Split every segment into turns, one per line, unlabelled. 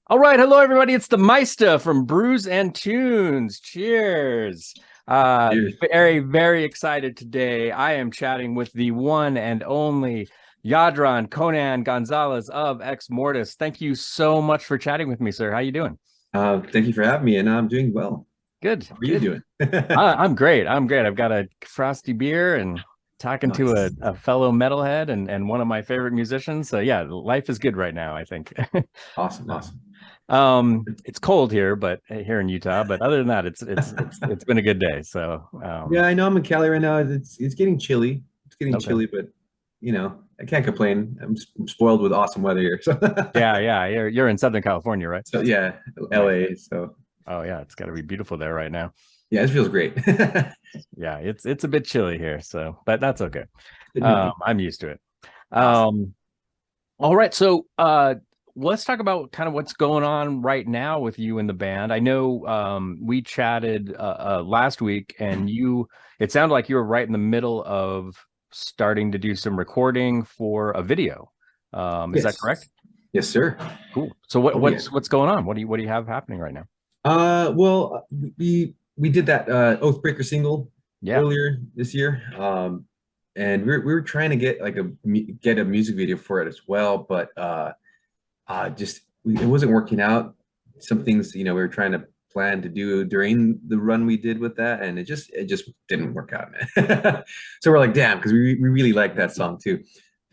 All right, hello everybody. It's the Meista from Brews and Tunes. Cheers.
Cheers.
Very excited today. I am chatting with the one and only Jadran Conan Gonzalez of Exmortus. Thank you so much for chatting with me, sir. How you doing?
Thank you for having me, and I'm doing well.
Good,
How are you
good.
doing?
I'm great. I'm great. I've got a frosty beer and talking to
Nice.
a fellow metalhead and one of my favorite musicians. So yeah, life is good right now, I think.
Awesome, awesome.
It's cold here, but here in Utah. But other than that, it's been a good day. So,
Yeah, I know I'm in Cali right now. It's getting chilly. It's getting
okay.
chilly, but I can't complain. I'm spoiled with awesome weather here. So,
Yeah. You're in Southern California, right?
so yeah,
Nice.
LA. So
Oh yeah, it's got to be beautiful there right now.
yeah, it feels great.
Yeah, it's a bit chilly here, so but that's okay.
It might be
I'm used to it.
awesome.
Um, all right, so let's talk about kind of what's going on right now with you in the band. I know we chatted last week, and it sounded like you were right in the middle of starting to do some recording for a video. Is that
Yes,
correct?
yes, sir.
Cool. So what
Oh yeah.
what's going on? What do you have happening right now?
Well, we did that Oathbreaker single
Yeah.
earlier this year. And we were trying to get like get a music video for it as well, but it wasn't working out. Some things, we were trying to plan to do during the run we did with that, and it just didn't work out, man. So we're like, damn, because we really like that song too.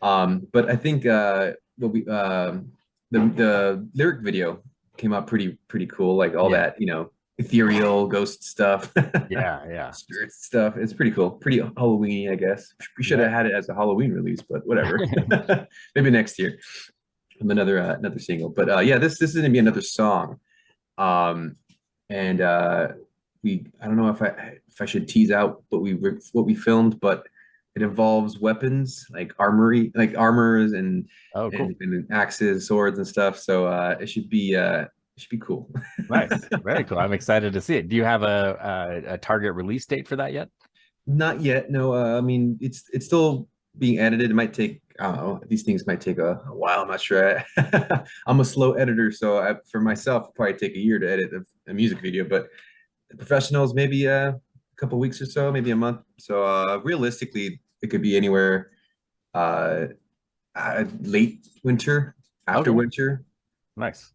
But I think what we the lyric video came out pretty cool, like all
Yeah.
that, ethereal ghost stuff,
Yeah.
spirit stuff. It's pretty cool, pretty Halloweeny, I guess. We should
Yeah.
have had it as a Halloween release, but whatever. Maybe next year another single. But yeah, this is gonna be another song. Um, and I don't know if I should tease out what we filmed, but it involves weapons like armors
Oh, cool.
and axes, swords and stuff. So it should be cool.
Nice. Very cool. I'm excited to see it. Do you have a target release date for that yet?
Not yet. No, I mean it's still being edited. It might take, I don't know. These things might take a while. I'm not sure. I'm a slow editor, so for myself, it'll probably take a year to edit a music video. But the professionals, maybe a couple weeks or so, maybe a month. So realistically, it could be anywhere late winter, after
Okay.
winter.
Nice.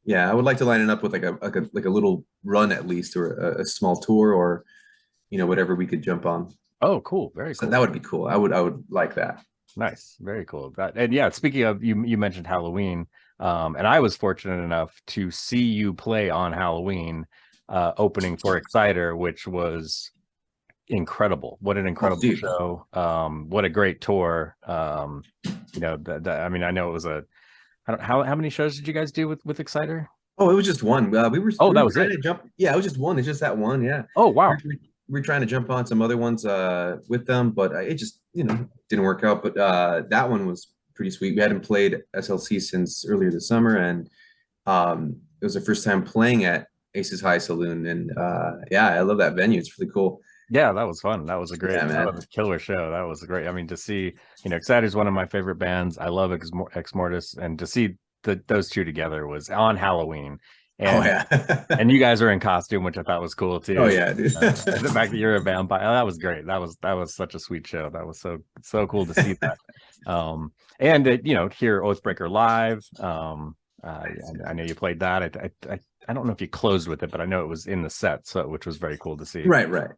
Yeah, I would like to line it up with like a little run at least, or a small tour, or whatever we could jump on.
Oh, cool. Very
So
cool.
that would be cool. I would like that.
Nice. Very cool. And yeah, speaking of you mentioned Halloween, and I was fortunate enough to see you play on Halloween, opening for Exciter, which was incredible. What an
Oh,
incredible
dude.
show. What a great tour. I mean, I know it was how many shows did you guys do with Exciter?
Oh, it was just one. We were
Oh,
we
that
were
was
trying
it.
to jump. Yeah, it was just one. It's just that one. Yeah,
Oh,
we,
wow.
we, we were trying to jump on some other ones with them, but it just didn't work out. But that one was pretty sweet. We hadn't played SLC since earlier this summer, and it was the first time playing at Aces High Saloon. And yeah, I love that venue. It's really cool.
Yeah, that was fun.
Yeah,
That
man.
was a killer show. That was great. I mean, to see, Exciter is one of my favorite bands. I love Exmortus, and to see those two together was on Halloween,
Oh
and
yeah.
and you guys were in costume, which I thought was cool
Oh
too.
yeah, dude.
And the fact that you're a vampire, that was great. That was such a sweet show. That was so cool to see that. And hear Oathbreaker live. I know you played that. I don't know if you closed with it, but I know it was in the set, so which was very cool to see.
Right, right.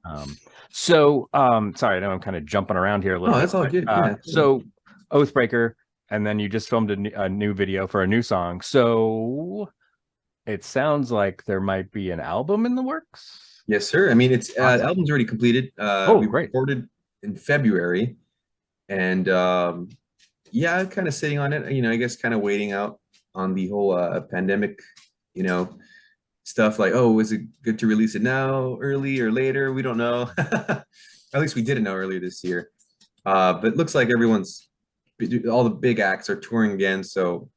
Sorry, I know I'm kind of jumping around here a little
Oh,
bit,
that's all
but
good. Yeah.
so Oathbreaker, and then you just filmed a new video for a new song. So it sounds like there might be an album in the works.
Yes, sir. I mean, it's the
Awesome.
album's already completed.
Oh,
We
great.
recorded in February, and yeah, kind of sitting on it. I guess kind of waiting out on the whole pandemic, you know, stuff. Like, oh, is it good to release it now, early or later? We don't know. At least we didn't know earlier this year. But it looks like all the big acts are touring again, so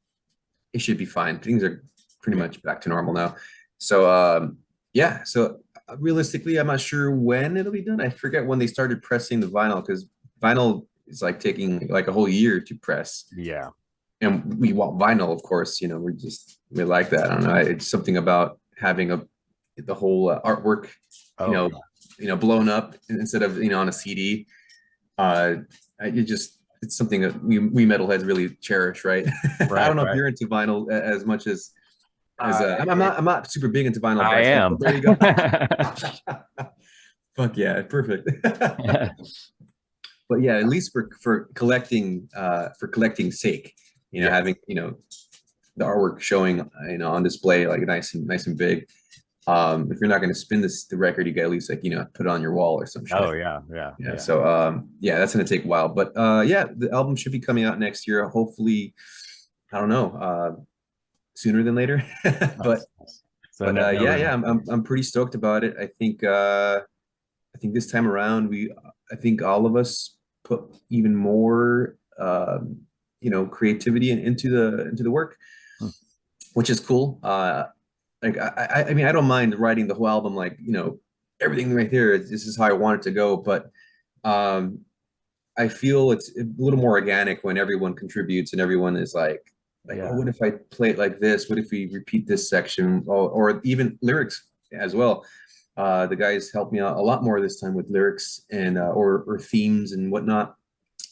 it should be fine. Things are pretty
Yeah.
much back to normal now. So yeah, so realistically, I'm not sure when it'll be done. I forget when they started pressing the vinyl, because vinyl is like taking like a whole year to press.
Yeah.
and we want vinyl, of course, you know, we like that. I don't know. It's something about having the whole artwork, you know,
yeah.
blown up instead of, you know, on a CD. It's something that we metalheads really cherish, right? I don't know if you're into vinyl as much as I'm not super big into vinyl,
I
but
am.
there you go. Fuck yeah, perfect. But yeah, at least for collecting sake, you know, having, you know, the artwork showing, you know, on display, like nice and big. If you're not going to spin the record, you got at least, like, you know, put it on your wall or some shit.
Oh yeah.
So yeah, that's going to take a while, but yeah, the album should be coming out next year, hopefully. I don't know, sooner than later. but
so
yeah, I'm pretty stoked about it. I think this time around I think all of us put even more you know, creativity into the work, which is cool. Like I mean, I don't mind writing the whole album, like, you know, everything right there. This is how I want it to go, but I feel it's a little more organic when everyone contributes and everyone is like, oh, what if I play it like this? What if we repeat this section? Or even lyrics as well. The guys helped me out a lot more this time with lyrics and or themes and whatnot.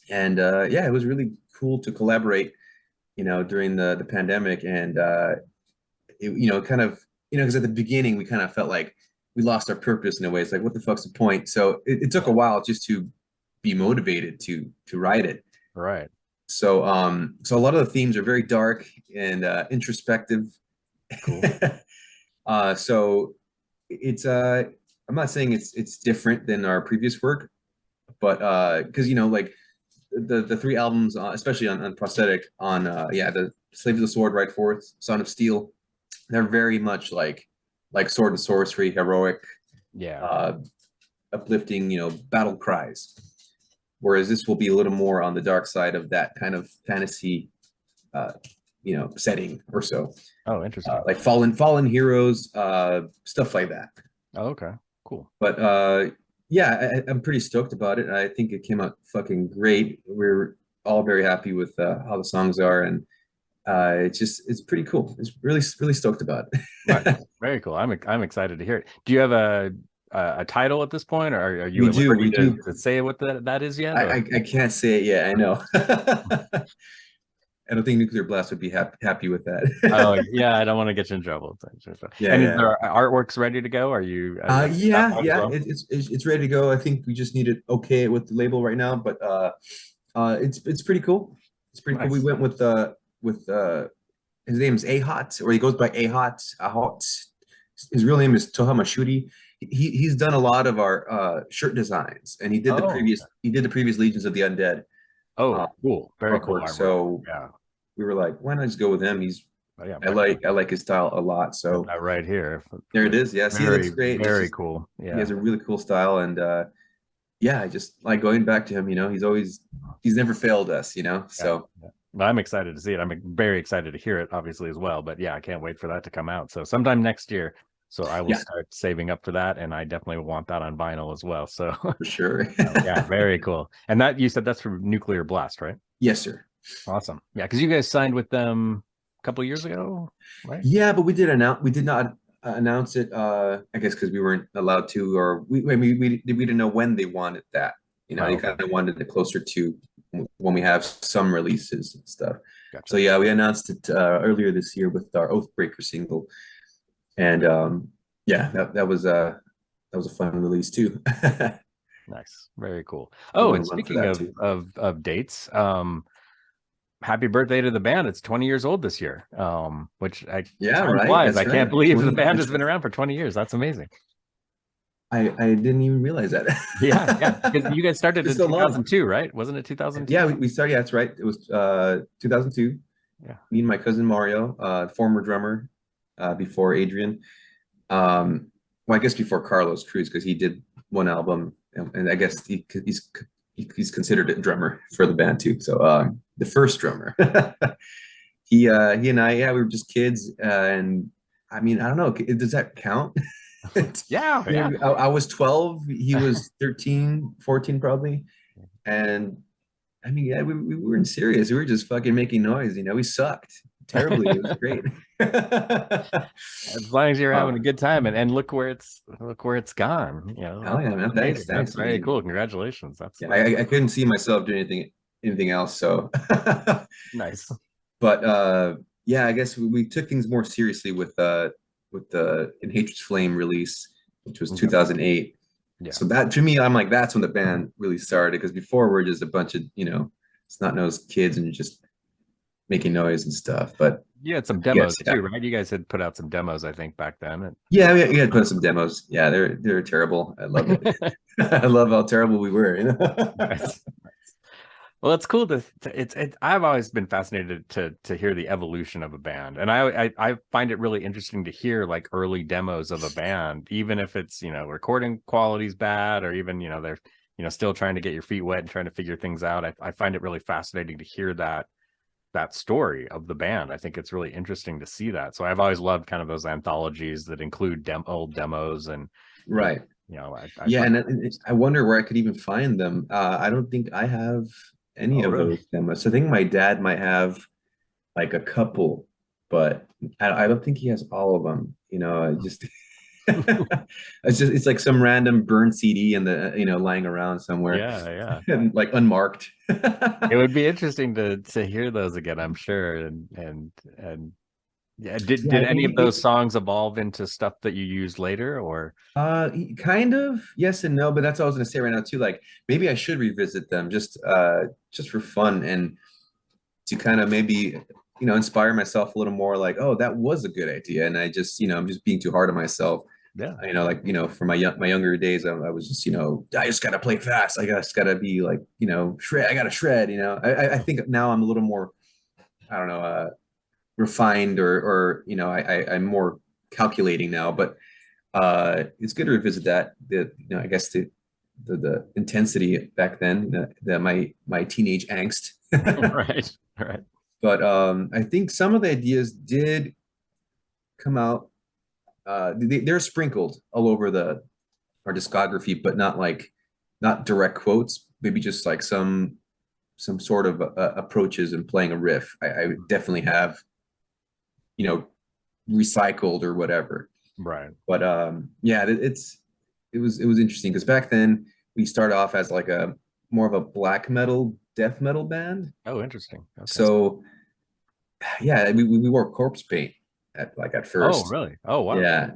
And yeah, it was really cool to collaborate, you know, during the pandemic. And you know, kind of, you know, because at the beginning we kind of felt like we lost our purpose in a way. It's like, what the fuck's the point? So it took a while just to be motivated to write it.
Right.
So so a lot of the themes are very dark and introspective.
Cool.
So it's I'm not saying it's different than our previous work, but because, you know, like the three albums, especially on prosthetic, on yeah, the Slave of the Sword, Right Forth, Son of Steel, they're very much like Sword and Sorcery, heroic, uplifting, you know, battle cries. Whereas this will be a little more on the dark side of that kind of fantasy, you know, setting or so.
Oh, interesting.
Like fallen heroes, stuff like that.
Oh, okay, cool.
But yeah, I'm pretty stoked about it. I think it came out fucking great. We're all very happy with how the songs are, and it's pretty cool. It's really stoked about it.
Right. Very cool. I'm excited to hear it. Do you have a title at this point, or are you
we do
to say what that is yet?
I can't say it yet. I know. I don't think Nuclear Blast would be happy with that.
Oh yeah, I don't want to get you in trouble.
Yeah,
and is there artworks ready to go? Are you?
Yeah, it's ready to go. I think we just need to okay it with the label right now, but it's pretty cool. It's pretty cool. We went with his name's Ahot, or he goes by Ahot. His real name is Toha Mashuti. He's done a lot of our shirt designs, and he did the previous Legions of the Undead.
Oh, cool! Very cool. Artwork.
So yeah, we were like, why not just go with him? He's I like his style a lot. So
right here,
there it is. Yeah, see, that's great.
Very cool. Yeah,
he has a really cool style, and yeah, I just like going back to him. You know, he's never failed us. You know, so.
Well, I'm excited to see it. I'm very excited to hear it, obviously, as well. But yeah, I can't wait for that to come out. So sometime next year. So I will start saving up for that, and I definitely want that on vinyl as well. So
for sure.
Yeah, very cool. And that you said that's for Nuclear Blast, right?
Yes, sir.
Awesome. Yeah, because you guys signed with them a couple of years ago, right?
Yeah, but we did not announce it. I guess because we weren't allowed to, or we didn't know when they wanted that. You know, they kind of wanted it closer to when we have some releases and stuff. Gotcha. So yeah, we announced it earlier this year with our Oathbreaker single. And yeah, that was a fun release too.
Nice, very cool. Oh, and speaking of dates, happy birthday to the band! It's 20 years old this year. Which right. I can't believe the band has been around for 20 years. That's amazing.
I didn't even realize that.
yeah, because you guys started in 2002, right? Wasn't it 2002?
Yeah, we started. Yeah, that's right. It was 2002.
Yeah,
me and my cousin Mario, former drummer. Before Adrian, well, I guess before Carlos Cruz, because he did one album, and I guess he's considered a drummer for the band too. So the first drummer, he and I, we were just kids, and I mean, I don't know, does that count?
yeah.
I was 12, he was 13, 14 probably, and I mean, yeah, we weren't serious. We were just fucking making noise. You know, we sucked terribly. It was great.
As long as you're having a
Um,
good time, and look where it's gone. You know,
oh yeah, man. Thanks,
amazing. That's
thanks.
very cool. Congratulations.
Yeah,
That's
I couldn't see myself doing anything else. So,
nice.
but yeah, I guess we took things more seriously with the In Hatred's Flame release, which was
Okay.
2008.
Yeah.
So that to me, I'm like, that's when the band really started. Because before we're just a bunch of snot-nosed kids and just making noise and stuff. But
You had some
yes,
demos
yeah,
too, right? You guys had put out some demos, I think, back then.
yeah, we had put some demos. Yeah, they're terrible. I love it. I love how terrible we were. You know?
Nice. Well, it's cool I've always been fascinated to hear the evolution of a band. And I find it really interesting to hear like early demos of a band, even if it's, recording quality's bad, or even, they're, still trying to get your feet wet and trying to figure things out. I find it really fascinating to hear that story of the band. I think it's really interesting to see that. So I've always loved kind of those anthologies that include old demos, and
Right.
I
Yeah,
find
and I wonder where I could even find them. I don't think I have any
oh
of
really?
those demos. I think my dad might have like a couple, but I don't think he has all of them. You know, I just it's like some random burned CD in the lying around somewhere,
Yeah, yeah.
and like unmarked.
It would be interesting to hear those again, I'm sure. And yeah,
Yeah,
did
I
any
think
of those songs evolve into stuff that you used later, or
kind of yes and no, but that's what I was gonna say right now too. Like maybe I should revisit them just for fun and to kind of maybe inspire myself a little more. Like, oh, that was a good idea, and I just I'm just being too hard on myself.
yeah.
Like for my younger days, I was just I just gotta play fast. I just gotta be like shred. I gotta shred. I think now I'm a little more I don't know refined or I'm more calculating now, but it's good to revisit that. I guess the intensity back then, my teenage angst.
Right, right.
But I think some of the ideas did come out. They're sprinkled all over our discography, but not direct quotes. Maybe just like some sort of approaches and playing a riff. I definitely have you know recycled or whatever.
Right.
But yeah, it was interesting because back then we started off as like a more of a black metal, death metal band.
Oh, interesting. Okay.
So yeah, we wore corpse paint at
Oh,
first.
really? Oh, wow.
Yeah,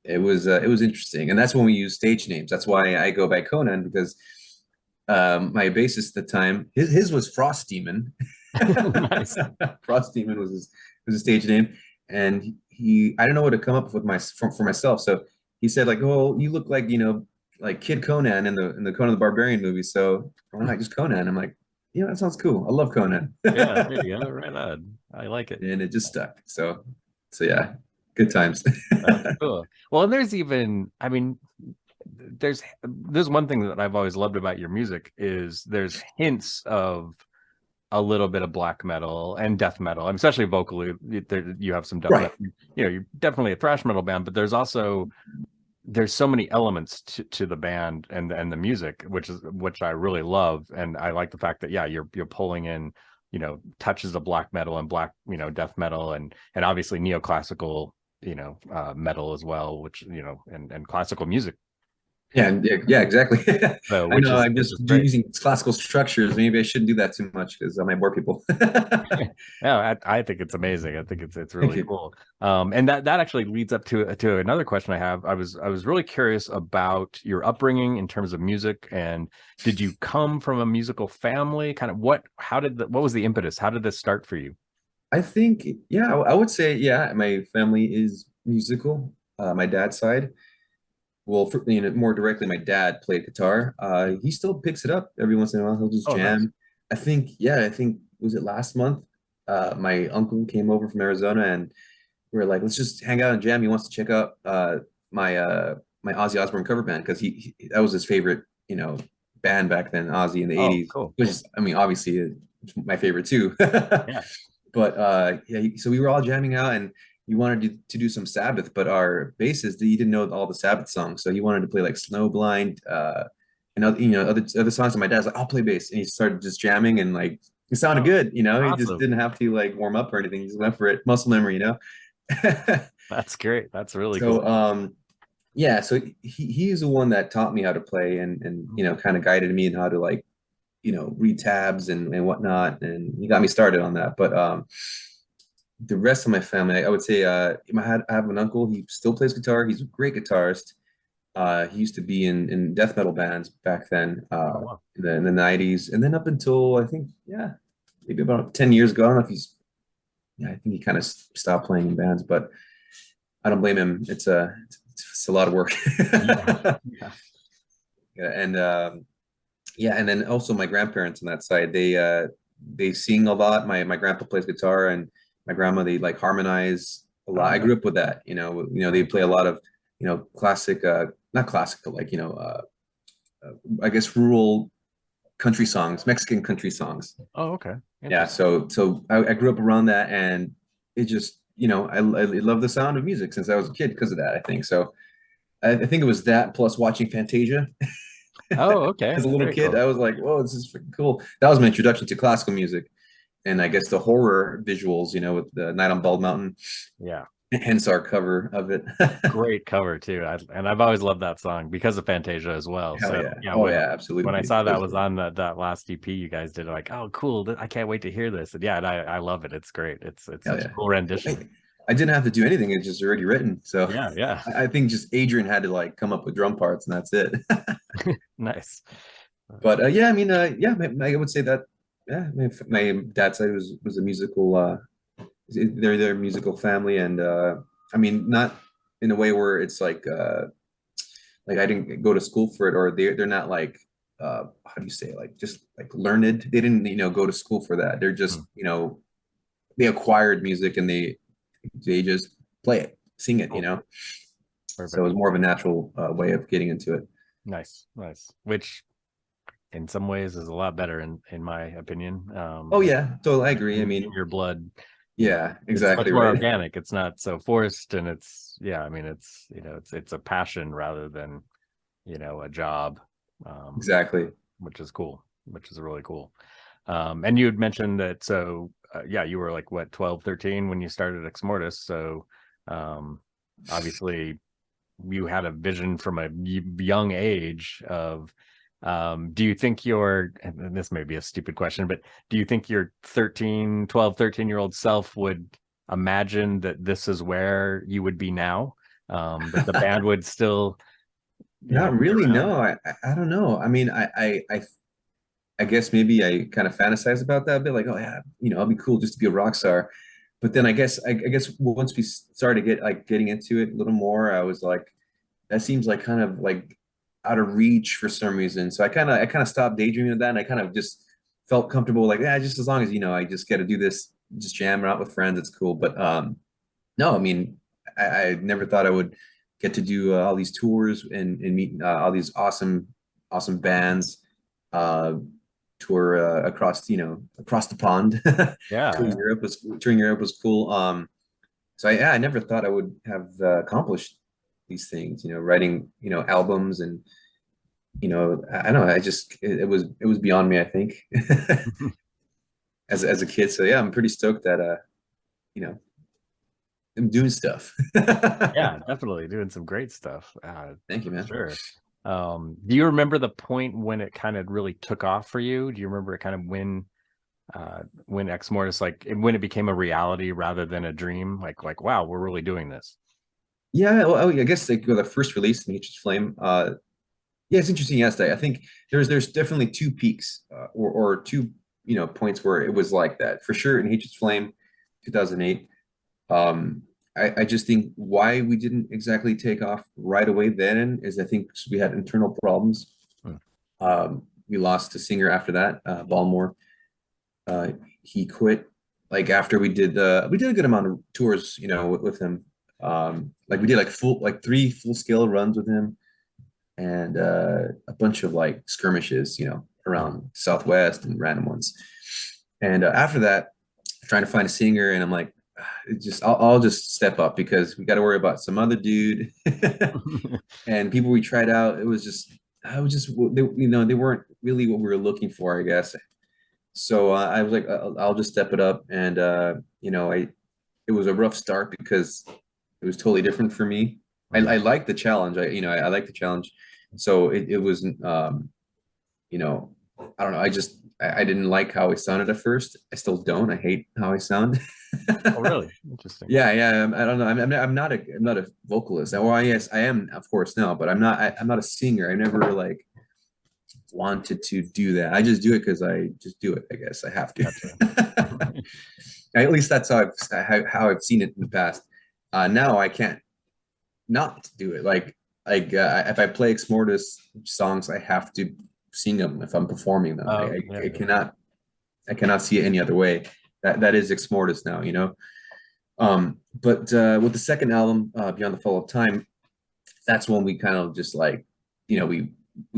it was interesting, and that's when we used stage names. That's why I go by Conan because my bassist at the time, his was Frost Demon.
Nice.
Frost Demon was his stage name, and I don't know what to come up with for myself. So he said like, "Oh, you look like like Kid Conan in the Conan the Barbarian movie. So why not just Conan?" I'm like, "Yeah, that sounds cool. I love Conan."
Yeah, there you go. Right on. I like it.
And it just stuck. So yeah, good times.
That's cool. Well, and there's even, I mean, there's one thing that I've always loved about your music is there's hints of a little bit of black metal and death metal. And especially vocally, you have some
Right.
definite, you're definitely a thrash metal band, but there's so many elements to the band and the music, which I really love. And I like the fact that, yeah, you're pulling in, touches of black metal and black, death metal and obviously neoclassical, metal as well, which, and classical music.
Yeah, yeah, exactly.
So,
I know I'm
which
just
is great.
using classical structures. Maybe I shouldn't do that too much because I might bore people.
No, I think it's amazing. I think it's
Thank
really
you.
cool. And that actually leads up to another question I have. I was really curious about your upbringing in terms of music, and did you come from a musical family? Kind of what was the impetus? How did this start for you?
I think, yeah, I would say, yeah, my family is musical. My dad's side. Well, more directly, my dad played guitar. He still picks it up every once in a while. He'll just
Oh, nice.
jam. I think was it last month? My uncle came over from Arizona, and we were like, let's just hang out and jam. He wants to check out my Ozzy Osbourne cover band because that was his favorite, band back then, Ozzy in the
Oh,
80s,
cool,
which
cool.
is, I mean, obviously my favorite too.
Yeah.
But yeah, so we were all jamming out, and he wanted to do some Sabbath, but our bassist, he didn't know all the Sabbath songs, so he wanted to play like Snowblind, and other, other songs. And my dad's like, I'll play bass, and he started just jamming, and like it sounded
Oh,
good. He just
awesome.
didn't have to like warm up or anything. He just went for it, muscle memory.
That's great. That's really
So
cool.
yeah, so he's the one that taught me how to play, and kind of guided me in how to like read tabs and whatnot, and he got me started on that. But the rest of my family, I would say, I have an uncle. He still plays guitar. He's a great guitarist. He used to be in death metal bands back then,
Oh, wow.
in the 90s, and then up until I think, yeah, maybe about 10 years ago. I don't know if he's, yeah, I think he kind of stopped playing in bands, but I don't blame him. It's a lot of work.
Yeah. Yeah.
Yeah, and yeah, and then also my grandparents on that side, they sing a lot. My grandpa plays guitar, and my grandma, they like harmonize a lot.
Oh,
I
nice.
grew up with that. They play a lot of classic, not classic, but like I guess rural country songs, Mexican country sons.
Oh, okay.
Yeah,
Interesting.
so I grew up around that, and it just I love the sound of music since I was a kid because of that. I think so. I think it was that plus watching Fantasia.
Oh, okay.
As a little
Very
kid,
cool.
I was like, "Whoa, this is freaking cool." That was my introduction to classical music, and I guess the horror visuals, with the Night on Bald Mountain,
Yeah.
hence our cover of it.
Great cover too. And I've always loved that song because of Fantasia as well.
Hell
So
yeah!
yeah,
Oh
when
yeah,
when I
absolutely.
saw
It
that
was,
was on that last EP you guys did, like, oh cool. I can't wait to hear this. And yeah, and I love it. It's great. It's
hell
such a
yeah.
cool rendition.
I didn't have to do anything; it's just already written. So
Yeah, yeah.
I think just Adrian had to like come up with drum parts, and that's it.
Nice.
But yeah, I mean, yeah, I would say that. Yeah, my dad's side was a musical. They're a musical family, and I mean, not in a way where it's like I didn't go to school for it, or they're not like how do you say, like just like learned. They didn't go to school for that. They're
Hmm.
just they acquired music, and they just play it, sing it.
Cool.
So it
Perfect.
was more of a natural way of getting into it.
Nice. Nice. Which in some ways is a lot better in my opinion.
Oh yeah, so I agree. I
In
mean,
your blood,
yeah,
it's much
exactly
more
right.
organic. It's not so forced, and it's yeah. I mean, it's it's a passion rather than a job, um,
Exactly.
which is cool, which is really cool. And you had mentioned that, so yeah, you were like what 12, 13 when you started Exmortus. So um, obviously you had a vision from a young age of do you think and this may be a stupid question, but do you think your 13-12-13-year-old self would imagine that this is where you would be now, that the band would still
Not
be
really.
around?
No, I don't know. I mean, I guess maybe I kind of fantasize about that a bit, like, oh yeah, I'll be cool just to be a rock star. But then I guess once we started getting into it a little more, I was like, that seems like kind of like out of reach for some reason. So I kind of stopped daydreaming of that, and I kind of just felt comfortable, like, yeah, just as long as I just get to do this, just jam out with friends, it's cool. But no, I mean, I never thought I would get to do all these tours and meet all these awesome bands. Uh, Tour across the pond.
Yeah,
Touring Europe was cool. So I never thought I would have accomplished these things. Writing albums, and I don't know. It was beyond me, I think,
yeah.
as a kid. So yeah, I'm pretty stoked that you know I'm doing stuff.
Yeah, definitely doing some great stuff,
Thank you,
for
man.
sure. Do you remember the point when it kind of really took off for you? Do you remember it kind of when Ex Mortis, like when it became a reality rather than a dream? Like wow, we're really doing this.
Yeah, well, I guess like the first release, Nature's Flame. Yeah, it's interesting. Yes, I think there's definitely two peaks, or two points where it was like that for sure. In Nature's Flame, 2008. Um, I just think why we didn't exactly take off right away then is I think we had internal problems.
Hmm.
We lost a singer after that, Balmore. He quit like after we did a good amount of tours, with him. Like we did like three full scale runs with him, and a bunch of like skirmishes,
Hmm.
around Southwest and random ones. And after that, trying to find a singer, and I'm like, I'll just step up because we got to worry about some other dude. And people we tried out, it was just I was just they weren't really what we were looking for, I guess. So I was like, I'll just step it up, and I it was a rough start because it was totally different for me. I like the challenge. I like the challenge. So it wasn't I don't know. I didn't like how I sounded at first. I still don't. I hate how I sound.
Oh, really? Interesting.
Yeah, yeah. I don't know. I'm not a vocalist. Well, yes, I am, of course, now, but I'm not a singer. I never like wanted to do that. I just do it because I just do it. I guess I have to.
Gotcha.
At least that's how I've seen it in the past. Now I can't not do it. If I play Exmortus songs, I have to sing them if I'm performing them.
Oh,
I cannot see it any other way. That is Exmortus now, you know. But with the second album, Beyond the Fall of Time, that's when we kind of just like, we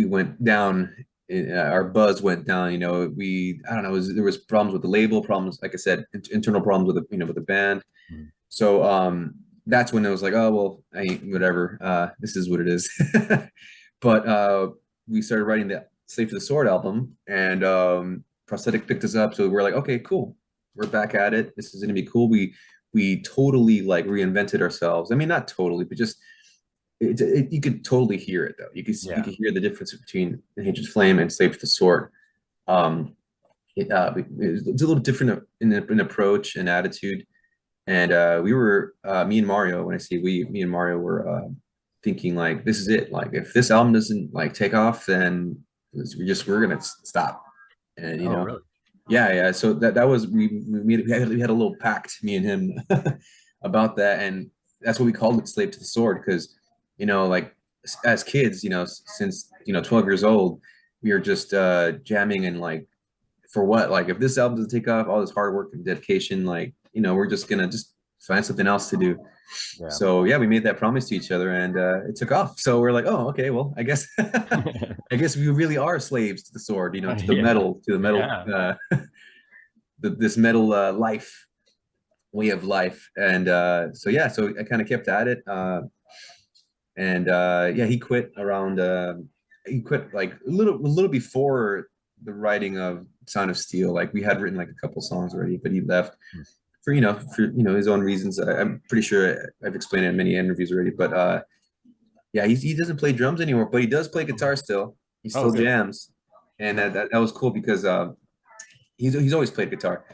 went down. Our buzz went down. I don't know. There was problems with the label, problems, like I said, internal problems with with the band.
Mm.
So that's when it was like, oh well, whatever. This is what it is. But we started writing the Slave to the Sword album, and Prosthetic picked us up. So we're like, okay, cool. We're back at it. This is gonna be cool. We totally like reinvented ourselves. I mean, not totally, but just you could totally hear it though. You could hear the difference between Nature's Flame and Slave to the Sword. It's a little different in approach and attitude. And we were me and Mario. When I say we, me and Mario were thinking like, this is it. Like, if this album doesn't like take off, then we're gonna stop. And
really?
Yeah. So that was we had a little pact, me and him, about that, and that's what we called it, Slave to the Sword, because like as kids, since 12 years old, we were just jamming, and like, for what? Like, if this album doesn't take off, all this hard work and dedication, like, we're just gonna just find something else to do. Yeah. So yeah, we made that promise to each other, and it took off. So we're like, oh, okay, well, I guess I guess we really are slaves to the sword, to the metal, this metal way of life. And so I kind of kept at it. He quit around like a little before the writing of Sound of Steel. Like, we had written like a couple songs already, but he left for his own reasons. I'm pretty sure I've explained it in many interviews already, but he doesn't play drums anymore, but he does play guitar still. He still jams, and that was cool because he's always played guitar,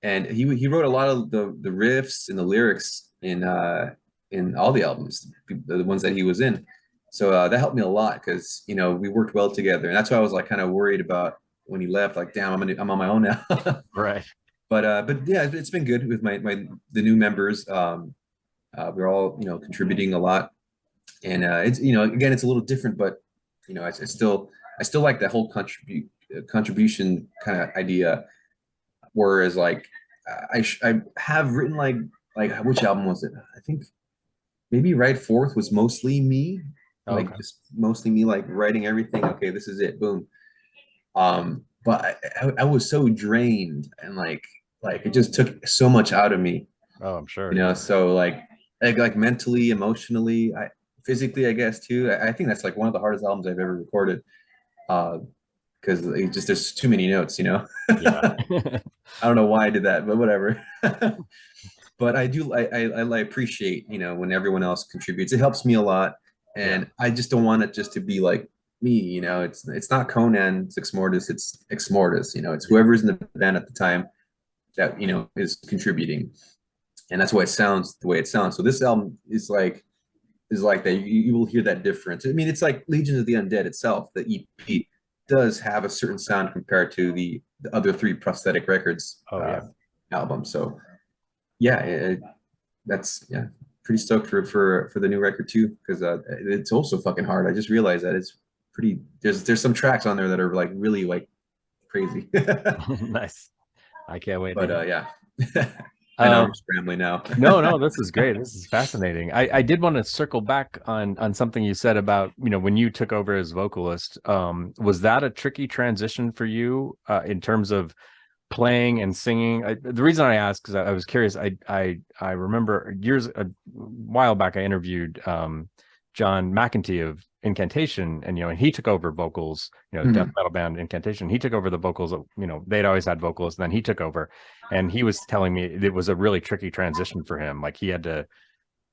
and he wrote a lot of the riffs and the lyrics in all the albums, the ones that he was in. So that helped me a lot, because we worked well together, and that's why I was like kind of worried about when he left. Like, damn, I'm on my own now.
Right.
But yeah, it's been good with the new members. We're all contributing a lot, and it's again, it's a little different, but I still like that whole contribution kind of idea. Whereas like I have written like which album was it? I think maybe Ride Forth was mostly me, like just mostly me, like writing everything. Okay, this is it, boom. But I was so drained, and like it just took so much out of me.
Oh, I'm sure.
So like mentally, emotionally, physically, I guess too. I think that's like one of the hardest albums I've ever recorded. Because there's too many notes, Yeah. I don't know why I did that, but whatever. But I appreciate, when everyone else contributes. It helps me a lot, and I just don't want it just to be like me, It's not Conan, it's Exmortus, it's Exmortus, It's whoever's in the band at the time that is contributing, and that's why it sounds the way it sounds. So this album is like that. You will hear that difference. I mean, it's like Legion of the Undead itself. The EP does have a certain sound compared to the other three Prosthetic Records albums. So that's pretty stoked for the new record too, because it's also fucking hard. I just realized that it's pretty. There's some tracks on there that are like really like crazy.
Nice. I can't wait.
But I know I'm scrambling now.
No, this is great. This is fascinating. I did want to circle back on something you said about, when you took over as vocalist. Was that a tricky transition for you in terms of playing and singing? The reason I asked, because I was curious. I remember a while back I interviewed John McEntee of Incantation, and and he took over vocals, death metal band Incantation. He took over the vocals. They'd always had vocalists, and then he took over, and he was telling me it was a really tricky transition for him. Like he had to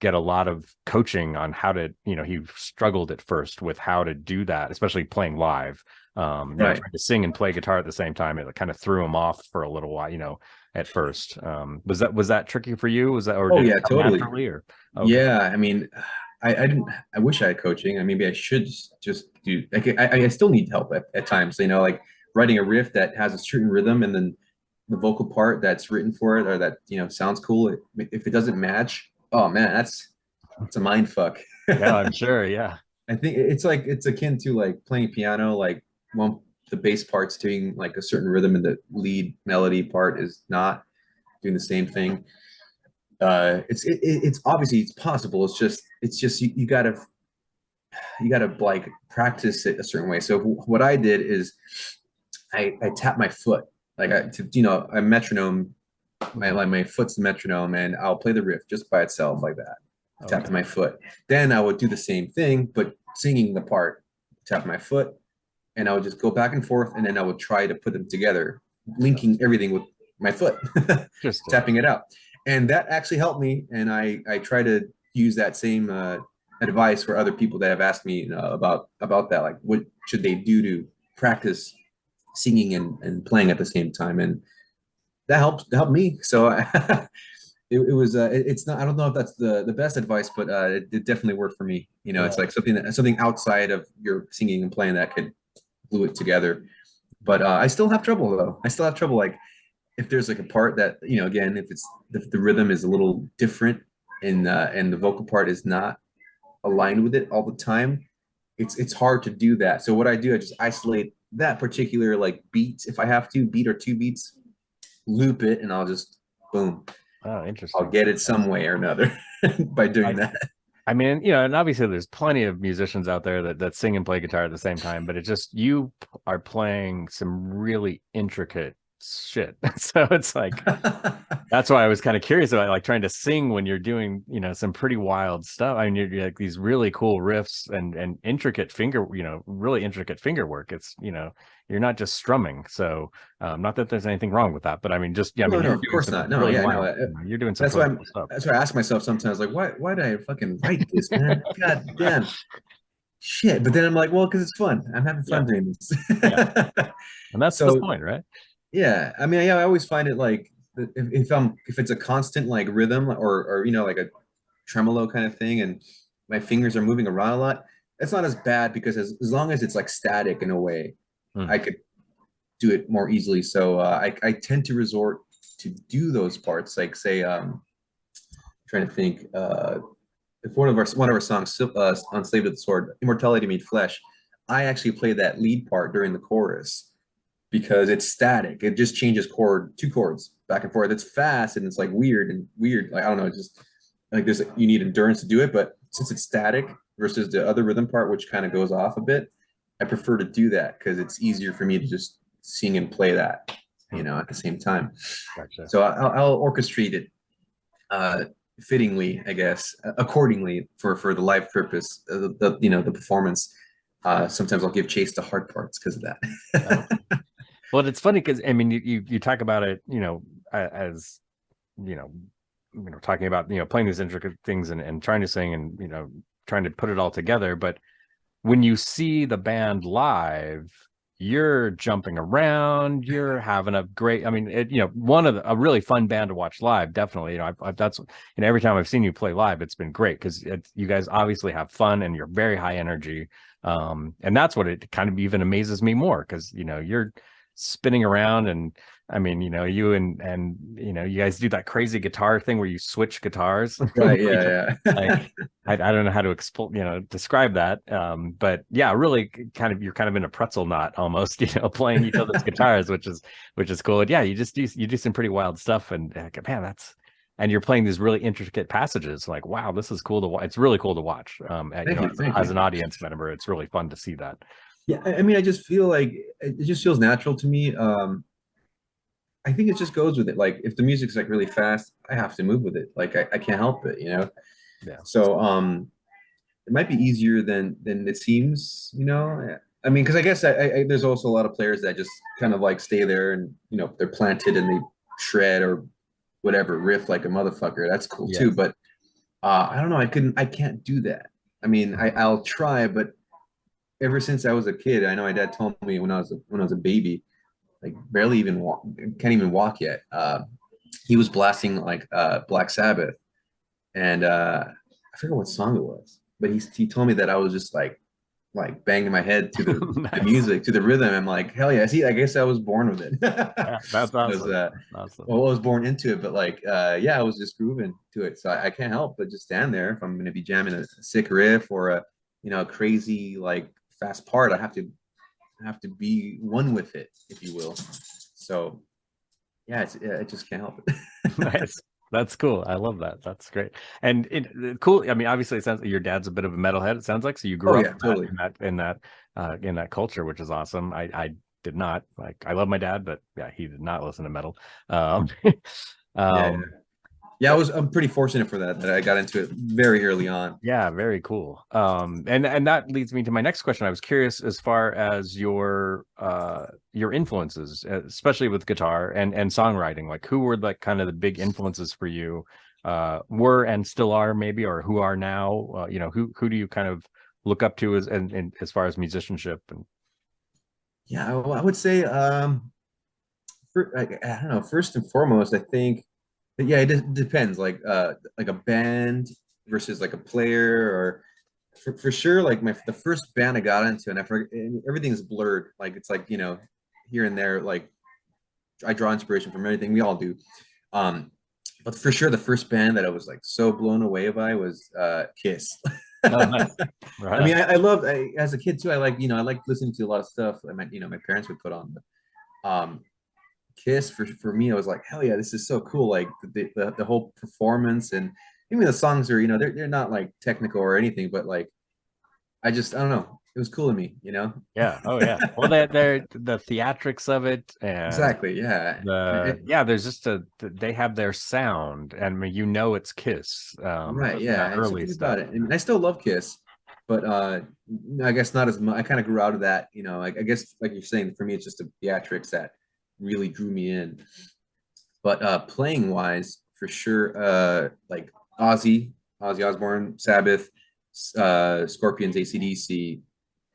get a lot of coaching on how to, he struggled at first with how to do that, especially playing live. Trying to sing and play guitar at the same time, it kind of threw him off for a little while, at first. Was that tricky for you? Was that, or
did it come totally
naturally, or
yeah, I mean, I wish I had coaching, and maybe I should just do, like, I still need help at times, like writing a riff that has a certain rhythm, and then the vocal part that's written for it, or that sounds cool, if it doesn't match, oh man, it's a mind fuck.
Yeah, I'm sure. Yeah,
I think it's akin to like playing piano, like the bass part's doing like a certain rhythm and the lead melody part is not doing the same thing. It's obviously it's possible. It's just you gotta like practice it a certain way. So what I did is I tap my foot, like a metronome. My foot's the metronome, and I'll play the riff just by itself like that. Tap to my foot. Then I would do the same thing, but singing the part. Tap my foot, and I would just go back and forth, and then I would try to put them together, linking everything with my foot, tapping it out. And that actually helped me. And I try to use that same advice for other people that have asked me about that. Like, what should they do to practice singing and playing at the same time? And that helped me. So it was it's not, I don't know if that's the best advice, but it definitely worked for me. It's like something outside of your singing and playing that could glue it together. But I still have trouble though. I still have trouble, like, if there's like a part that, again, if the rhythm is a little different and the vocal part is not aligned with it all the time, it's hard to do that. So what I do, I just isolate that particular like beat, if I have to, beat or two beats, loop it, and I'll just boom.
Oh, interesting.
I'll get it some way or another by doing that.
I mean, and obviously there's plenty of musicians out there that sing and play guitar at the same time, but it's just, you are playing some really intricate shit. So it's like, that's why I was kind of curious about like trying to sing when you're doing, some pretty wild stuff. I mean, you're like these really cool riffs and intricate really intricate finger work. It's, you're not just strumming. So not that there's anything wrong with that, but I mean, just, yeah, I mean,
no, of course not. No,
really
yeah,
wild, you're doing some stuff.
That's why I ask myself sometimes, like, why did I fucking write this, man? God damn. Shit. But then I'm like, well, because it's fun. I'm having fun doing this.
And that's the point, right?
Yeah, I mean, I always find it like, if it's a constant like rhythm or like a tremolo kind of thing, and my fingers are moving around a lot, it's not as bad, because as long as it's like static in a way, I could do it more easily. So I tend to resort to do those parts, like, say, trying to think, if one of our songs, on Slave to the Sword, Immortality Made Flesh, I actually play that lead part during the chorus, because it's static. It just changes two chords back and forth. It's fast, and it's like weird. Like, I don't know, just like you need endurance to do it. But since it's static versus the other rhythm part, which kind of goes off a bit, I prefer to do that because it's easier for me to just sing and play that, at the same time. Gotcha. So I'll orchestrate it fittingly, I guess, accordingly for the live purpose, the performance. Sometimes I'll give chase to hard parts because of that.
Well, it's funny because, I mean, you talk about it, as, talking about, playing these intricate things and trying to sing and, trying to put it all together. But when you see the band live, you're jumping around, you're having a great, I mean, a really fun band to watch live. Definitely. That's, every time I've seen you play live, it's been great because you guys obviously have fun and you're very high energy. And that's what it kind of even amazes me more, because, you're spinning around, and I mean, you and you guys do that crazy guitar thing where you switch guitars.
Right. Yeah.
Like, I don't know how to describe that. But yeah, really you're kind of in a pretzel knot almost, playing each other's guitars, which is cool. And yeah, you do some pretty wild stuff, and man, and you're playing these really intricate passages. Like, wow, this is cool to watch. It's really cool to watch. As an audience member, it's really fun to see that.
Yeah, I mean, I just feel like it just feels natural to me. I think it just goes with it. Like, if the music's like really fast, I have to move with it. Like, I can't help it,
Yeah.
So it might be easier than it seems, you know. I mean, because I guess there's also a lot of players that just kind of like stay there and you know they're planted and they shred or whatever riff like a motherfucker. That's cool too.
Yes.
But I don't know. I can't do that. I mean, I'll try, but ever since I was a kid, I know my dad told me when I was a baby, like barely even walk, can't even walk yet. He was blasting like Black Sabbath, and I forget what song it was, but he told me that I was just like banging my head to the
Nice.
music, to the rhythm. I'm like, hell yeah! See, I guess I was born with it.
Yeah, that's
Because
awesome. Awesome.
well, I was born into it, but like yeah, I was just grooving to it. So I can't help but just stand there if I'm gonna be jamming a sick riff or a you know a crazy like fast part. I have to be one with it, if you will. So yeah, I just can't help it.
Nice. That's cool. I love that. That's great. And cool. I mean, obviously, it sounds your dad's a bit of a metalhead. It sounds like so you
Oh
grew up
yeah, totally.
in that culture, which is awesome. I did not like. I love my dad, but yeah, he did not listen to metal.
Yeah,
Um,
yeah. I'm pretty fortunate for that I got into it very early on.
Yeah, very cool. And that leads me to my next question. I was curious as far as your influences, especially with guitar and songwriting. Like, who were like kind of the big influences for you? Were and still are maybe, or who are now? You know, who do you kind of look up to and as far as musicianship and
Yeah, I would say I don't know. First and foremost, I think that, yeah, depends. Like a band versus like a player, or for sure, like the first band I got into, and I forget, and everything's blurred. Like it's like you know, here and there. Like I draw inspiration from everything. We all do. Um, but for sure, the first band that I was like so blown away by was Kiss.
oh, nice.
I
Right
mean,
on.
I love as a kid too. I like you know I like listening to a lot of stuff. I mean, you know, my parents would put on. But, Kiss for me, I was like, hell yeah, this is so cool. Like the whole performance and even the songs are, you know, they're not like technical or anything, but like I don't know. It was cool to me, you know?
Yeah. Oh yeah. Well, they're the theatrics of it and
Exactly. Yeah.
there's just they have their sound and I mean, you know it's Kiss
Right.
that
Yeah. And
early
something about
stuff.
it. I mean, I still love Kiss, but I guess not as much. I kind of grew out of that, you know. Like I guess like you're saying, for me, it's just the theatrics that really drew me in. But playing wise, for sure, like Ozzy Osbourne, Sabbath, Scorpions, AC/DC,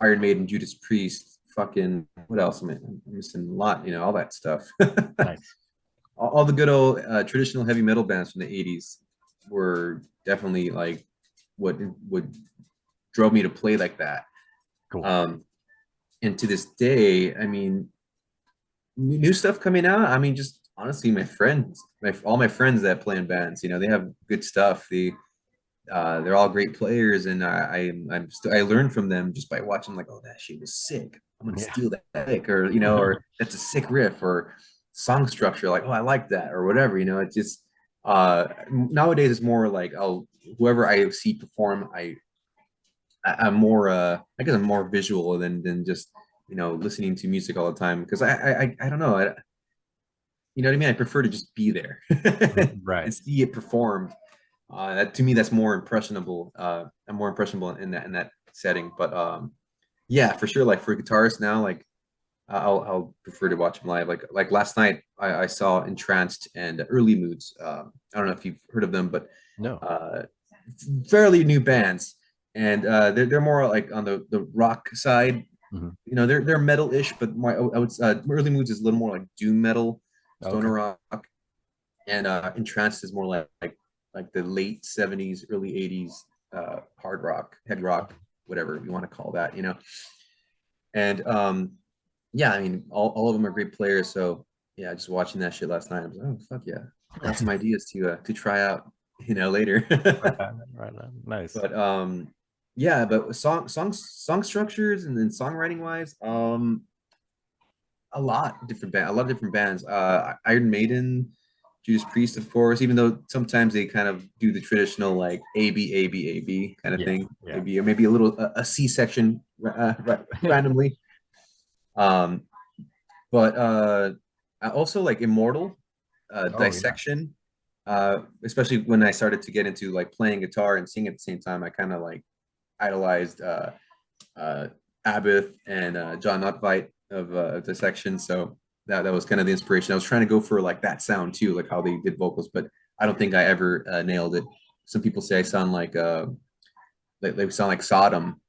Iron Maiden, Judas Priest, fucking what else? I'm missing a lot, you know, all that stuff.
Nice.
All the good old traditional heavy metal bands from the 80s were definitely like what would drove me to play like that.
Cool.
Um, and to this day, I mean, new stuff coming out. I mean, just honestly, my friends, all my friends that play in bands, you know, they have good stuff. They're all great players, and I learned from them just by watching. Like, oh, that shit was sick. I'm gonna
Yeah.
steal that lick, or you know, or that's a sick riff, or song structure. Like, oh, I like that, or whatever. You know, it's just nowadays it's more like oh, whoever I see perform, I'm more I guess I'm more visual than just you know listening to music all the time because I don't know you know what I mean. I prefer to just be there
Right.
and see it performed. That to me, that's more impressionable. I'm more impressionable in that setting. But yeah, for sure. Like for a guitarist now, like I'll prefer to watch him live. Like last night, I saw Entranced and Early Moods. I don't know if you've heard of them, but
No.
uh, fairly new bands, and they're more like on the rock side.
Hmm.
You know, they're metal-ish, but I would Early Moods is a little more like doom metal,
Okay.
stoner rock, and Entranced is more like the late 70s, early 80s hard rock, heavy rock, whatever you want to call that, you know. And yeah, I mean, all of them are great players. So yeah, just watching that shit last night, I was like, oh fuck yeah, got some ideas to try out, you know, later.
Right on. Right on. Nice.
But yeah, but song structures and then songwriting wise, a lot of different bands. Iron Maiden, Judas Priest, of course, even though sometimes they kind of do the traditional like A B kind of
Yeah.
thing,
Yeah.
maybe a little a C section randomly. Um, but I also like Immortal,
Oh yeah.
Dissection, especially when I started to get into like playing guitar and singing at the same time. I kind of like idolized Abbott and John Notvite of the section. So that was kind of the inspiration. I was trying to go for like that sound too, like how they did vocals, but I don't think I ever nailed it. Some people say I sound like they sound like Sodom,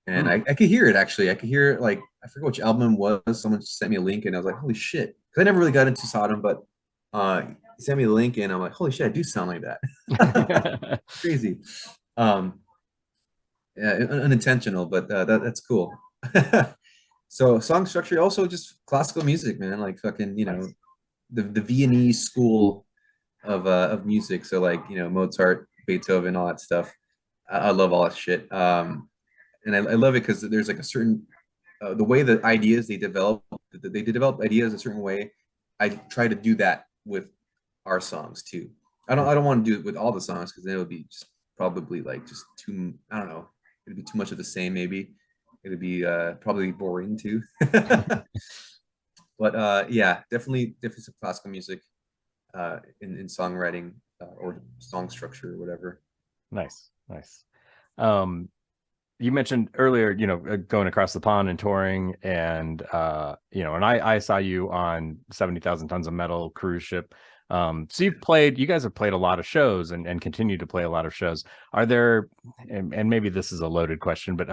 and I could hear it actually. I could hear it, like I forget which album it was. Someone sent me a link, and I was like, holy shit, because I never really got into Sodom, but he sent me the link, and I'm like, holy shit, I do sound like that. Crazy. Yeah, unintentional, but that's cool. So song structure, also just classical music, man, like fucking, you know, the Viennese school of music. So like, you know, Mozart, Beethoven, all that stuff. I love all that shit. And I love it because there's like a certain the way the ideas they develop ideas a certain way. I try to do that with our songs too. I don't want to do it with all the songs because then it would be just probably like just too, I don't know, it'd be too much of the same. Maybe it'd be probably boring too. But yeah, definitely some classical music in songwriting or song structure or whatever.
Nice. You mentioned earlier, you know, going across the pond and touring, and you know, and I saw you on 70,000 Tons of Metal cruise ship. So you guys have played a lot of shows and continue to play a lot of shows. Are there, and maybe this is a loaded question, but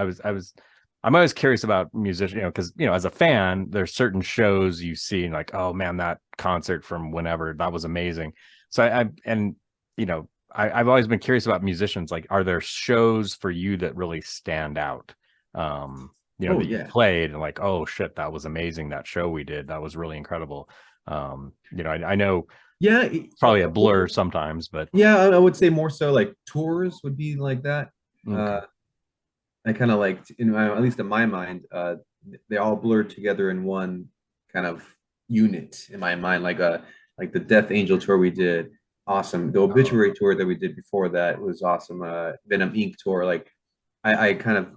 I'm always curious about musicians, you know, because, you know, as a fan, there's certain shows you see and like, oh man, that concert from whenever, that was amazing. So you know, I've always been curious about musicians. Like, are there shows for you that really stand out? You know, you played and like, oh shit, that was amazing. That show we did, that was really incredible. You know, I know,
yeah,
probably a blur sometimes, but
yeah, I would say more so like tours would be like that.
okay.
I kind of like, at least in my mind, they all blurred together in one kind of unit in my mind, like the Death Angel tour we did, awesome. The Obituary tour that we did before that was awesome. Venom Inc. tour, like I kind of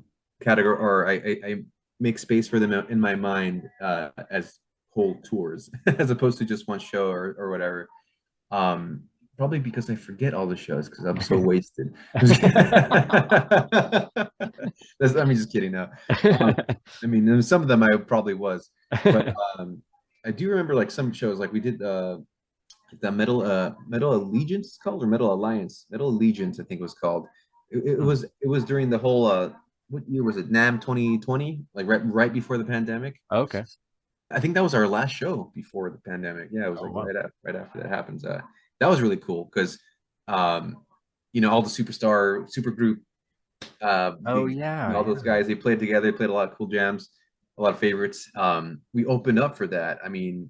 I make space for them in my mind as whole tours as opposed to just one show or whatever. Probably because I forget all the shows because I'm so wasted. I'm just kidding now. I mean, some of them I probably was, but I do remember like some shows, like we did the Metal Allegiance, it's called, or Metal Alliance, Metal Allegiance, I think it was called. It was during the whole what year was it? NAMM 2020, like right before the pandemic.
Okay.
I think that was our last show before the pandemic. Yeah, it was like right after that happens. That was really cool because you know, all the super group all those guys, they played together, they played a lot of cool jams, a lot of favorites. We opened up for that. I mean,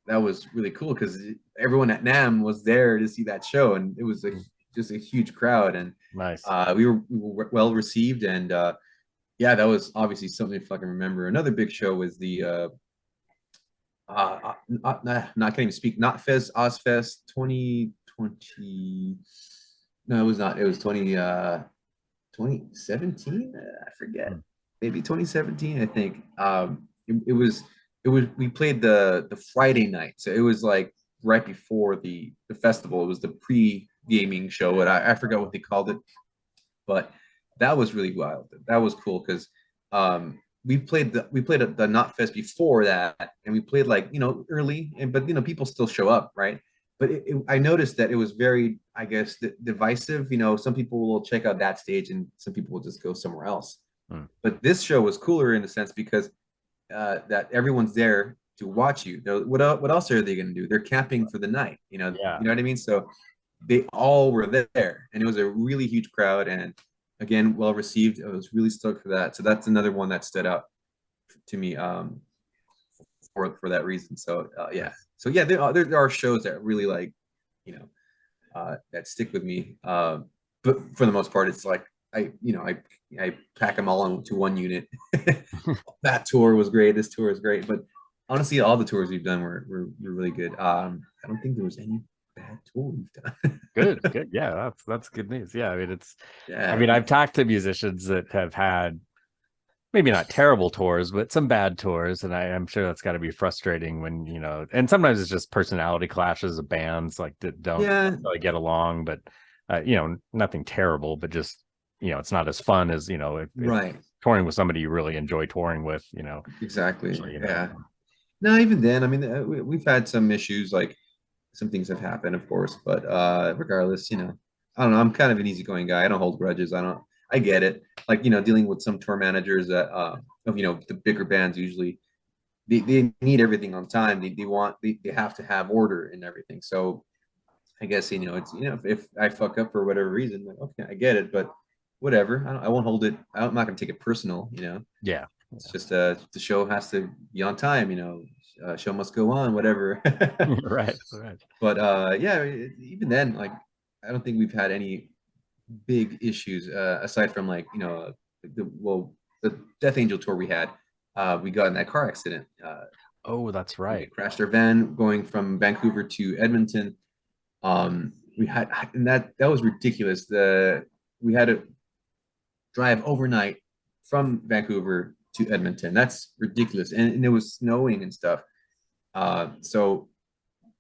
that was really cool because everyone at NAMM was there to see that show, and it was just a huge crowd, and
nice.
We were well received, and yeah, that was obviously something to fucking remember. Another big show was the not can't even speak. Not Fez Ozfest 2020. No, it was not. It was 2017. I forget. Maybe 2017. I think. It was. We played the Friday night, so it was like right before the festival. It was the pre-gaming show, and I forgot what they called it, but that was really wild. That was cool because we played the Not Fest before that, and we played like, you know, early, but you know, people still show up, right? But I noticed that it was very, I guess, divisive. You know, some people will check out that stage, and some people will just go somewhere else. But this show was cooler in a sense because that everyone's there to watch you. What else are they going to do? They're camping for the night. You know, you know what I mean? So they all were there, and it was a really huge crowd, and again, well received. I was really stoked for that. So that's another one that stood out to me for that reason. So yeah. So yeah, there are shows that really, like, you know, that stick with me. But for the most part, it's like I pack them all into one unit. That tour was great. This tour is great. But honestly, all the tours we've done were really good. I don't think there was any bad tour we've done.
Good. Yeah, that's good news. Yeah, I mean, I mean, I've talked to musicians that have had maybe not terrible tours, but some bad tours, and I'm sure that's got to be frustrating when, you know, and sometimes it's just personality clashes of bands like that don't really get along, but you know, nothing terrible, but just it's not as fun as, if
Right.
touring with somebody you really enjoy touring with,
Exactly.
so,
Yeah. No, even then, I mean, we've had some issues, like some things have happened, of course, but regardless, I don't know. I'm kind of an easygoing guy. I don't hold grudges. I get it. Like, dealing with some tour managers that, of, the bigger bands usually, they need everything on time. They have to have order and everything. So I guess, it's, if I fuck up for whatever reason, like, okay, I get it, but whatever. I won't hold it. I'm not going to take it personal.
yeah.
It's just the show has to be on time, show must go on, whatever.
Right, right.
But yeah, even then, like, I don't think we've had any big issues aside from, like, the Death Angel tour we had. We got in that car accident.
Oh, that's
We
right.
crashed our van going from Vancouver to Edmonton. We had, and that was ridiculous. We had to drive overnight from Vancouver to Edmonton. That's ridiculous, and it was snowing and stuff. So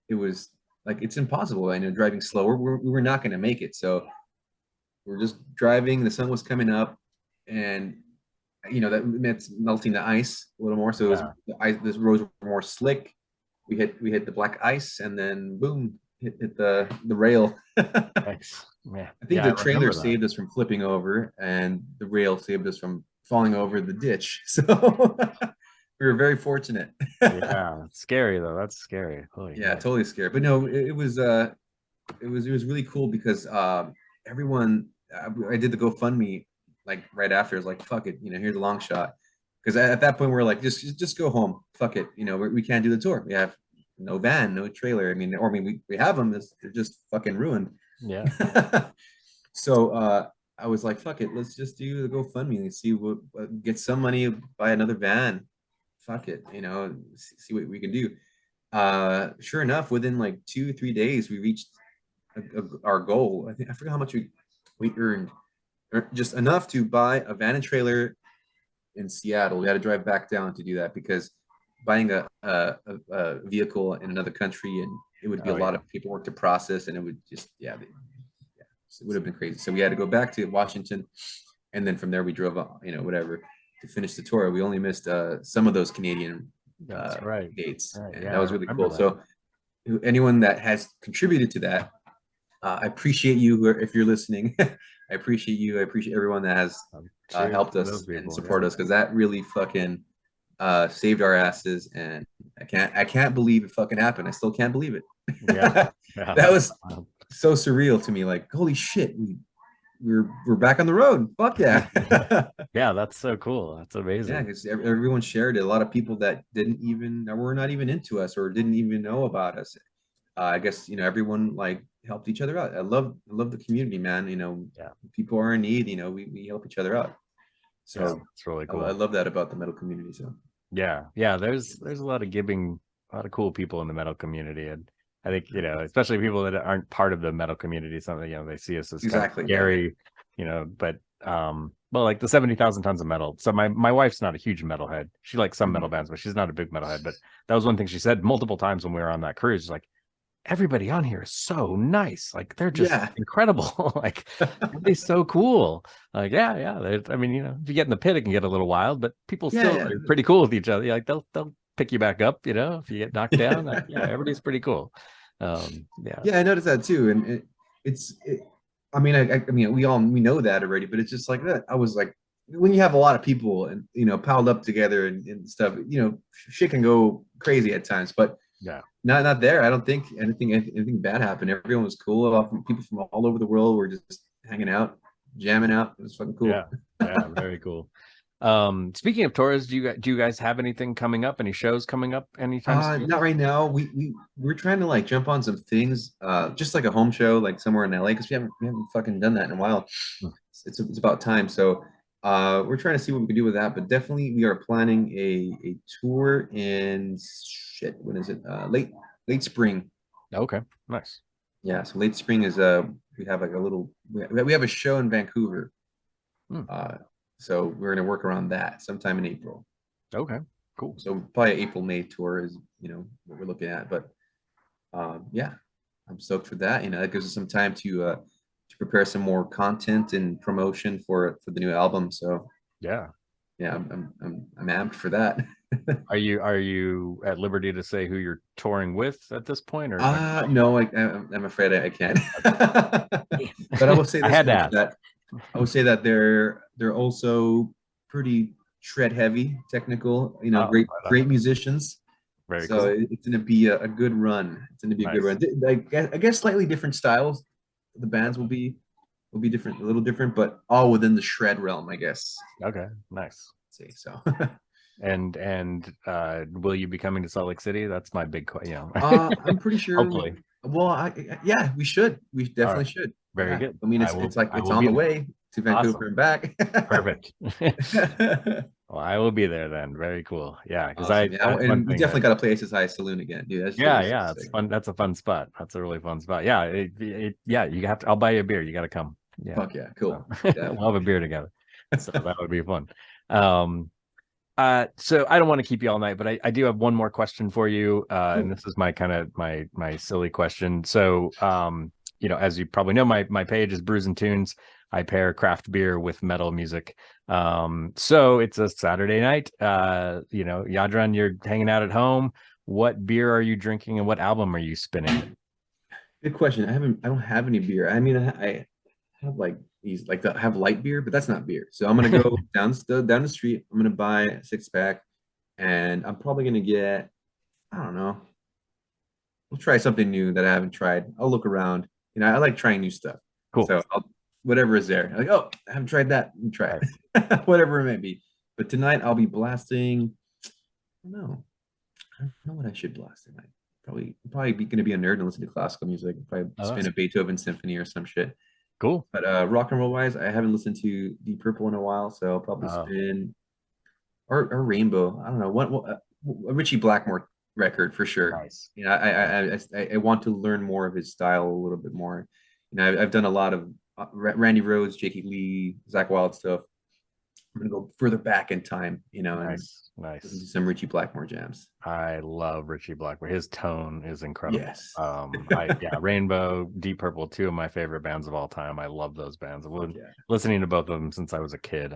it was like, it's impossible. I know, driving slower, we were not going to make it. So we're just driving. The sun was coming up, and that meant melting the ice a little more. So it was,
Yeah.
the ice, this roads were more slick. We hit the black ice, and then boom, hit the rail.
Thanks. Yeah.
I think
Yeah,
the
I
trailer
remember that.
saved us from flipping over, and the rail saved us from falling over the ditch. So we were very fortunate.
Yeah. It's scary though. That's scary. Holy
Yeah,
moly.
totally scared. But no, it was really cool because everyone, I did the GoFundMe like right after. It's like, fuck it, here's a long shot. Because at that point we are like, just go home. Fuck it, we can't do the tour. We have no van, no trailer. We have them. They're just fucking ruined.
Yeah.
So I was like, fuck it, let's just do the GoFundMe and see get some money, buy another van. Fuck it, see what we can do. Sure enough, within like 2 3 days, we reached our goal. I forgot how much we earned, just enough to buy a van and trailer in Seattle. We had to drive back down to do that because buying a vehicle in another country, and it would be a lot of paperwork to process, and it would just, yeah, it would have been crazy. So we had to go back to Washington, and then from there we drove, whatever, to finish the tour. We only missed some of those Canadian
That's right.
dates,
Right.
and
Yeah,
that was
I
really
remember
cool.
that.
So anyone that has contributed to that, I appreciate you if you're listening. I appreciate you. I appreciate everyone that has
Cheers
helped
to those
us and
people.
support us, because that really fucking saved our asses. And I can't believe it fucking happened. I still can't believe it.
Yeah. Yeah.
That was so surreal to me. Like, holy shit, we're back on the road. Fuck yeah.
Yeah, that's so cool. That's
Yeah,
amazing.
because everyone shared it. A lot of people that were not even into us or didn't even know about us. I guess, everyone like helped each other out. I love the community, man.
Yeah.
People are in need. We help each other out.
Yeah,
So
it's really
I
cool.
love that about the metal community. So
Yeah. Yeah. There's a lot of giving, a lot of cool people in the metal community. And I think, especially people that aren't part of the metal community, something, they see us as kind of
exactly, yeah.
scary, but well, like the 70,000 tons of metal. So my wife's not a huge metalhead. She likes some metal bands, but she's not a big metalhead. But that was one thing she said multiple times when we were on that cruise. Like, everybody on here is so nice. Like, they're just
Yeah.
incredible. Like, everybody's so cool. Like, yeah. I mean, if you get in the pit, it can get a little wild, but people still
Yeah.
are pretty cool with each other. Like, they'll pick you back up, if you get knocked down. Like, yeah, everybody's pretty cool.
Yeah, I noticed that too. And I mean, I mean, we know that already, but it's just like that. I was like, when you have a lot of people and, piled up together and stuff, shit can go crazy at times, but
Yeah.
not there. I don't think anything bad happened. Everyone was cool. People from all over the world were just hanging out, jamming out. It was fucking cool.
Yeah, very cool. Speaking of tours, do you guys have anything coming up? Any shows coming up anytime soon?
Not right now. We're trying to like jump on some things, just like a home show, like somewhere in LA, because we haven't fucking done that in a while. It's about time. So we're trying to see what we can do with that. But definitely, we are planning a tour in shit. When is it? Late spring.
Okay, nice.
Yeah, so late spring is we have like we have a show in Vancouver. So we're gonna work around that sometime in April.
Okay, cool.
So probably April May tour is what we're looking at. But yeah, I'm stoked for that. That gives us some time to prepare some more content and promotion for the new album. So
Yeah.
yeah, I'm amped for that.
Are you at liberty to say who you're touring with at this point, or
No, I'm afraid I can't. But I will say
I
this
had to
much,
ask.
that I would say that they're also pretty shred heavy, technical,
Oh,
great musicians.
very
So
cool.
it's going to be a good run. It's going to be a good
Nice.
run. I guess slightly different styles. The bands will be different, a little different, but all within the shred realm, I guess.
Okay, nice.
Say so.
And will you be coming to Salt Lake City? That's my big question.
I'm pretty sure.
Hopefully.
Well, yeah, we should. We
All right.
definitely should.
Very
Yeah.
good.
I mean,
I will.
it's like
I
it's
will
on
be
the
there.
way to Vancouver and back.
Perfect. Well, I will be there then. Very cool. Yeah, because
Awesome. Yeah,
that's one
and we
thing
definitely
that.
got to play Ace's High Saloon again, dude. That shit
Yeah,
was
yeah,
just
it's
sick.
fun. That's a fun spot. That's a really fun spot. Yeah, yeah, you have to. I'll buy you a beer. You got to come. Yeah.
Fuck yeah, cool.
We'll have a beer together. So that would be fun. Um, so I don't want to keep you all night, but I do have one more question for you. And this is my kind of my silly question. So as you probably know, my page is Brews and Tunes. I pair craft beer with metal music. So it's a Saturday night. Jadran, you're hanging out at home. What beer are you drinking and what album are you spinning?
Good question. I don't have any beer. I mean, I have like these have light beer, but that's not beer. So I'm gonna go down the street. I'm gonna buy a 6-pack, and I'm probably gonna get, I don't know. We'll try something new that I haven't tried. I'll look around. I like trying new stuff.
Cool.
So whatever is there, like, oh, I haven't tried that. Let me try it. Whatever it may be. But tonight I'll be blasting. I don't know. I don't know what I should blast tonight. Probably be gonna be a nerd and listen to classical music. Probably spin a Beethoven symphony or some shit.
Cool.
But rock and roll wise, I haven't listened to Deep Purple in a while, so I'll probably spin or Rainbow. I don't know what a Richie Blackmore record for sure.
Nice.
I want to learn more of his style a little bit more. I've done a lot of Randy Rhoads, Jakey Lee, Zach Wild stuff. I'm gonna go further back in time,
Nice.
listen to some Richie Blackmore jams.
I love Richie Blackmore. His tone is incredible.
Yes.
Rainbow, Deep Purple, two of my favorite bands of all time. I love those bands. I've been listening to both of them since I was a kid.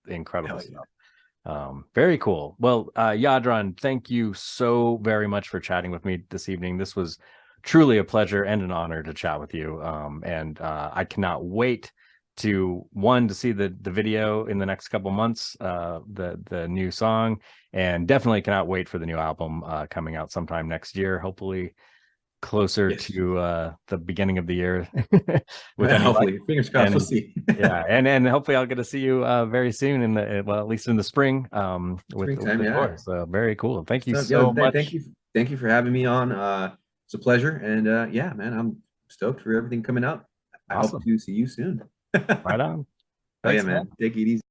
Incredible stuff. Very cool. Well, Jadran, thank you so very much for chatting with me this evening. This was truly a pleasure and an honor to chat with you. And I cannot wait to see the video in the next couple months, the new song, and definitely cannot wait for the new album coming out sometime next year, hopefully closer to the beginning of the year.
Hopefully, fingers crossed. We'll see.
and hopefully I'll get to see you very soon at least in the spring with the tour. So very cool. Thank you so much.
Thank you for having me on. It's a pleasure, and man, I'm stoked for everything coming out. I hope to see you soon.
Right on.
Thanks, man. Take it easy.